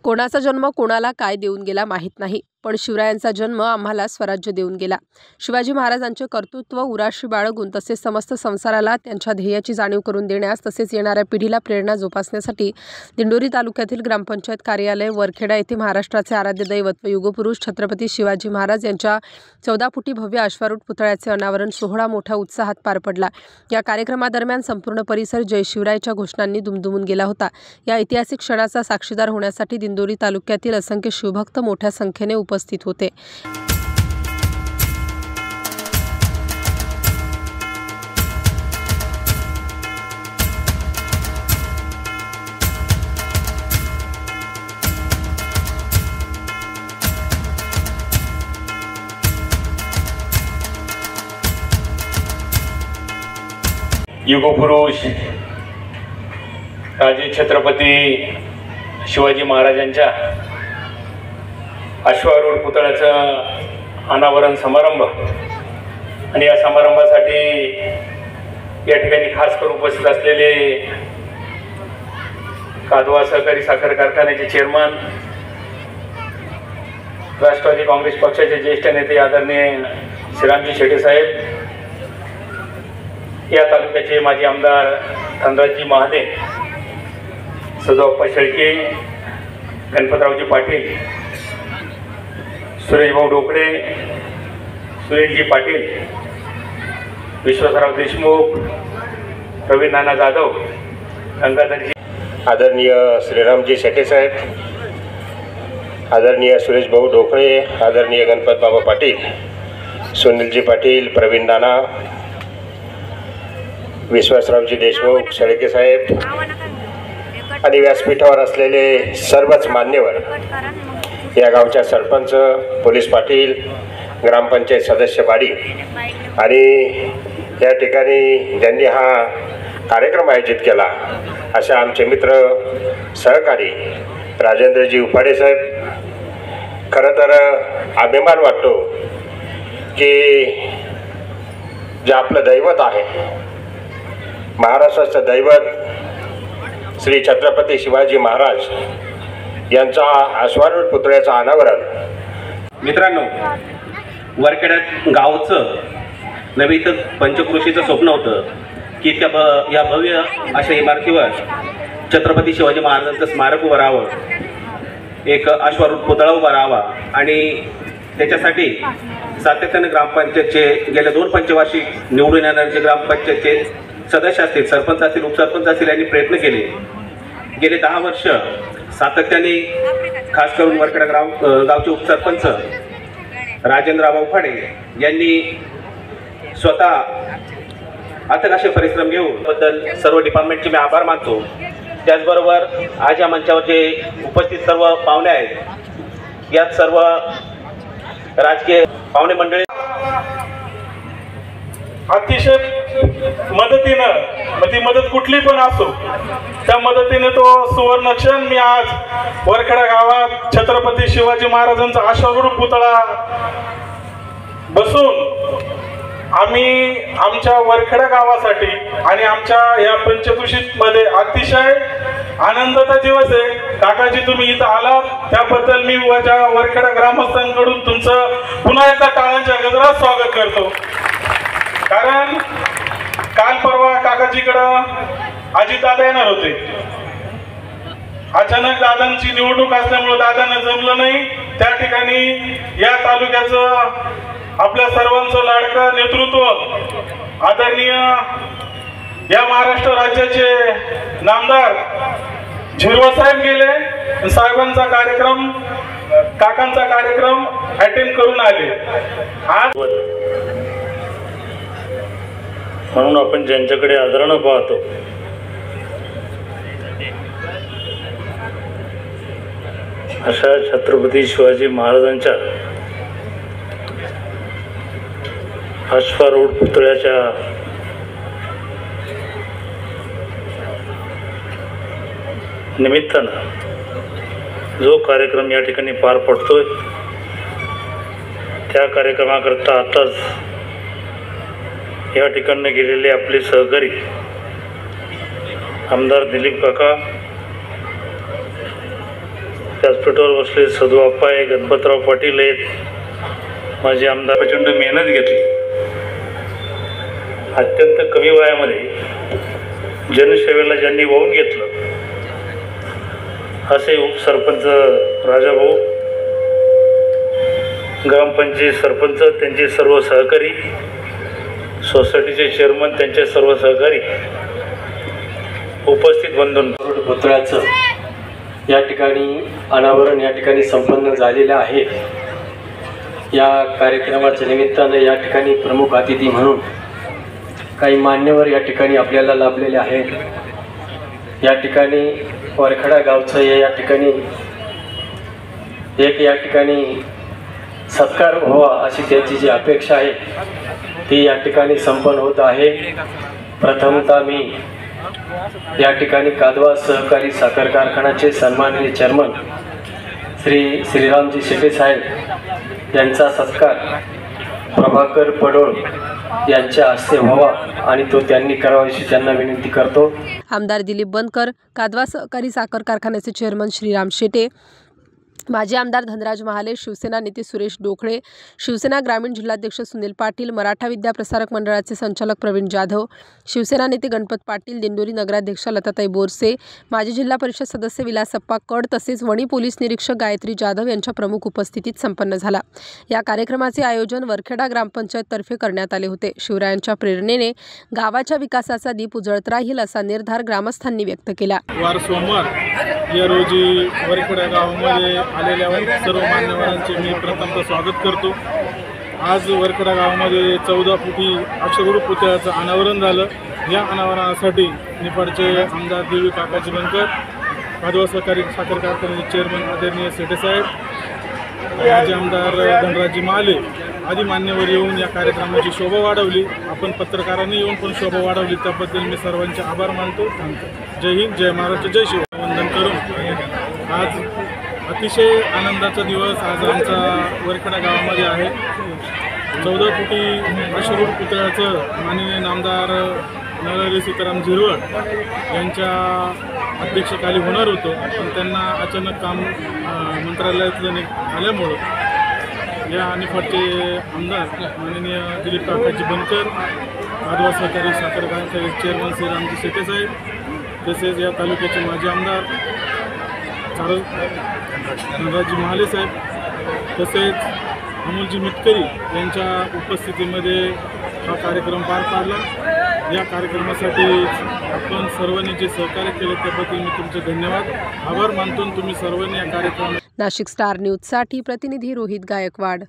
कोणाचा जन्म कोणाला काय देऊन गेला माहीत नाही, पण शिवरायांचा जन्म आम्हाला स्वराज्य देऊन गेला। शिवाजी महाराजांचे कर्तृत्व उराशी बाळगून तसेच समस्त संसाराला त्यांच्या ध्येयाची जाणीव करून देण्यास तसेच येणाऱ्या पिढीला प्रेरणा जोपासण्यासाठी दिंडोरी तालुक्यातील ग्रामपंचायत कार्यालय वरखेडा येथे महाराष्ट्राचे आराध्य दैवत व युगपुरुष छत्रपती शिवाजी महाराज यांच्या 14 फुटी भव्य अश्वारूढ पुतळ्याचे अनावरण सोहळा मोठ्या उत्साहात पार पडला। या कार्यक्रमादरम्यान संपूर्ण परिसर जय शिवरायच्या घोषणांनी दुमदुमून गेला होता। या ऐतिहासिक क्षणाचा साक्षीदार होण्यासाठी दिंडोरी तालुक्यातील असंख्य शिवभक्त मोठ्या संख्येने उपस्थित होते। युगपुरुष राजे छत्रपती शिवाजी महाराजांच्या अश्वारूढ पुतळ्याचा अनावरण समारंभ आणि या समारंभासाठी या ठिकाणी खास करून उपस्थित असलेले कादवा सहकारी साखर कारखान्याचे चेअरमन, राष्ट्रवादी काँग्रेस पक्षाचे ज्येष्ठ नेते आदरणीय श्रीरामजी शेटे साहेब, या तालुक्याचे माजी आमदार धनराजजी महादे, सदाप्पा शेळके, गणपतरावजी पाटील, सुरेशभाऊ डोकळे, सुनीलजी पाटील, विश्वासराव देशमुख, प्रवीण नाना जाधव, गंगाधरजी, आदरणीय श्रीरामजी शेटे साहेब, आदरणीय सुरेशभाऊ डोकळे, आदरणीय गणपत बाबा पाटील, सुनीलजी पाटील, प्रवीण नाना, विश्वासरावजी देशमुख, शेळके साहेब आणि व्यासपीठावर असलेले सर्वच मान्यवर, या गावच्या सरपंच, पोलीस पाटील, ग्रामपंचायत सदस्य बाडी आणि या ठिकाणी ज्यांनी हा कार्यक्रम आयोजित केला अशा आमचे मित्र सहकारी राजेंद्रजी उपाडे साहेब, खरं तर अभिमान वाटतो की जे आपलं दैवत आहे, महाराष्ट्राचं दैवत श्री छत्रपती शिवाजी महाराज यांचा अश्वारूढ पुतळ्याचं अनावरण। मित्रांनो, वरखेड्यात गावचं नव्हे तर पंचक्रोशीचं स्वप्न होतं की या भव्य अशा इमारतीवर छत्रपती शिवाजी महाराजांचं स्मारक उभं राहावं, एक अश्वारूढ पुतळा उभा राहावा आणि त्याच्यासाठी सातत्याने ग्रामपंचायतचे गेल्या 2 पंचवार्षिक निवडून येणारे ग्रामपंचायतचे सदस्य असतील, सरपंच असतील, उपसरपंच असतील यांनी प्रयत्न केले। गेले 10 वर्ष सातत्याने खास करून वरखेडा गावचे उपसरपंच राजेंद्रराव उपाडे यांनी स्वतः अथक असे परिश्रम घेऊन बद्दल सर्व डिपार्टमेंटचे मी आभार मानतो। त्याचबरोबर आज या मंचावर जे उपस्थित सर्व पाहुणे आहेत, यात सर्व राजकीय पाहुणे मंडळी अतिशय मदतीनं, ती मदत कुठली पण असो त्या मदतीने तो सुवर्णक्षण मी आज वरखेडा गावात छत्रपती शिवाजी महाराजांचा अश्वारूढ पुतळा बसून आम्ही आमच्या वरखेडा गावासाठी आणि आमच्या या पंचक्रोशीत मध्ये अतिशय आनंदाचा दिवस आहे। काकाजी, तुम्ही इथं आलात त्याबद्दल मी माझ्या वरखेडा ग्रामस्थांकडून तुमचं पुन्हा एकदा टाळ्यांच्या गजरात स्वागत करतो। कारण काल परवा काकाजीकडं अजितदादा येणार होते, अचानक दादांची निवडणूक असल्यामुळे दादांना जमलं नाही। त्या ठिकाणी या तालुक्याचं आपल्या सर्वांचं लाडकं नेतृत्व आदरणीय या महाराष्ट्र राज्याचे नामदार झिरवा साहेब गेले, साहेबांचा कार्यक्रम, काकांचा कार्यक्रम अटेंड करून आले। आज म्हणून आपण ज्यांच्याकडे आदरानं पाहतो अशा छत्रपती शिवाजी महाराजांच्या अश्वारूढ पुतळ्याच्या निमित्तानं जो कार्यक्रम या ठिकाणी पार पडतोय त्या कार्यक्रमाकरता आताच या ठिकाणी गेलेले आपले सहकारी आमदार दिलीप काका, व्यासपीठावर बसले सदू आप्पा आहे, गणपतराव पाटील आहेत, माझे आमदार. प्रचंड मेहनत घेतली. अत्यंत कमी वयामध्ये जनसेवेला ज्यांनी वाहून घेतलं असे उपसरपंच राजाभाऊ, ग्रामपंचायत सरपंच, त्यांचे सर्व सहकारी, सोसायटीचे चेअरमन, त्यांचे सर्व सहकारी, उपस्थित बंधूंनो, पुतळ्याचं या ठिकाणी अनावरण या ठिकाणी संपन्न झालेलं आहे. या कार्यक्रमाच्या निमित्तानं या ठिकाणी प्रमुख अतिथी म्हणून काही मान्यवर या ठिकाणी आपल्याला लाभलेले आहेत. या ठिकाणी वरखडा गावचं या ठिकाणी एक या ठिकाणी सत्कार व्हावा अशी त्याची जी अपेक्षा आहे ती या ठिकाणी संपन्न होत आहे. प्रथमतः मी या ठिकाणी कादवा सहकारी साखर कारखान्याचे सन्माननीय चेअरमन श्री श्रीरामजी शेटे साहेब यांचा सत्कार प्रभाकर पडोळ यांच्या हस्ते व्हावा आणि तो त्यांनी करावा अशी त्यांना विनंती करतो. आमदार दिलीप बनकर, कादवा सहकारी साखर कारखान्याचे चेअरमन श्रीराम शेटे, माजी आमदार धनराज महाले, शिवसेना नेते सुरेश डोखळे, शिवसेना ग्रामीण जिल्हाध्यक्ष सुनील पाटील, मराठा विद्या प्रसारक मंडळाचे संचालक प्रवीण जाधव, शिवसेना नेते गणपत पाटील, दिंडोरी नगराध्यक्षा लताताई बोरसे, माजी जिल्हा परिषद सदस्य विलासप्पा कड तसेच वणी पोलीस निरीक्षक गायत्री जाधव यांच्या प्रमुख उपस्थितीत संपन्न झाला. या कार्यक्रमाचे आयोजन वरखेडा ग्रामपंचायततर्फे करण्यात आले होते. शिवरायांच्या प्रेरणेने गावाच्या विकासाचा दीप उजळत राहील असा निर्धार ग्रामस्थांनी व्यक्त केला. वार सोमवार या रोजी वरखेडा गावामध्ये आलेल्या सर्व मान्यवरांचे मी प्रथमतः स्वागत करतो. आज वरखेडा गावामध्ये 14 फुटी अक्षरगुरु पुतळ्याचं अनावरण झालं. या अनावरणासाठी निफाडचे आमदार देवी काकाजी बनकर, कादवा सहकारी साखर कारखान्याचे चेअरमन आदरणीय शेटे साहेब, माजी आमदार धनराजी महाले आदी मान्यवर येऊन या कार्यक्रमाची शोभा वाढवली. आपण पत्रकारांनी येऊन पण शोभा वाढवली, त्याबद्दल मी सर्वांचे आभार मानतो. जय हिंद, जय महाराष्ट्र, जय शिव. वंदन करून आज अतिशय आनंदाचा दिवस आज आमचा वरखेडा गावामध्ये आहे. 14 फुटी अक्षरगुरु पुतळ्याचं माननीय नामदार नरहरी सीताराम झिरवळ यांच्या अध्यक्षतेखाली होणार होतं, पण त्यांना अचानक काम मंत्रालयातलं आल्यामुळं या निफाडचे आमदार माननीय दिलीप काकाजी बनकर, कादवा सहकारी साखर कारखान्याचे चेअरमन श्रीरामजी शेटे साहेब, तसेच या तालुक्याचे माजी आमदार धनराजी महाले साहेब, तसेच अमोलजी मिटकरी यांच्या उपस्थितीमध्ये हा कार्यक्रम पार पाडला. या कार्यक्रमासाठी आपण सर्वांनी जे सहकार्य केले त्याबद्दल मी तुमचे धन्यवाद, आभार मानतो. तुम्ही सर्वांनी या कार्यक्रमात. नाशिक स्टार न्यूजसाठी प्रतिनिधी रोहित गायकवाड.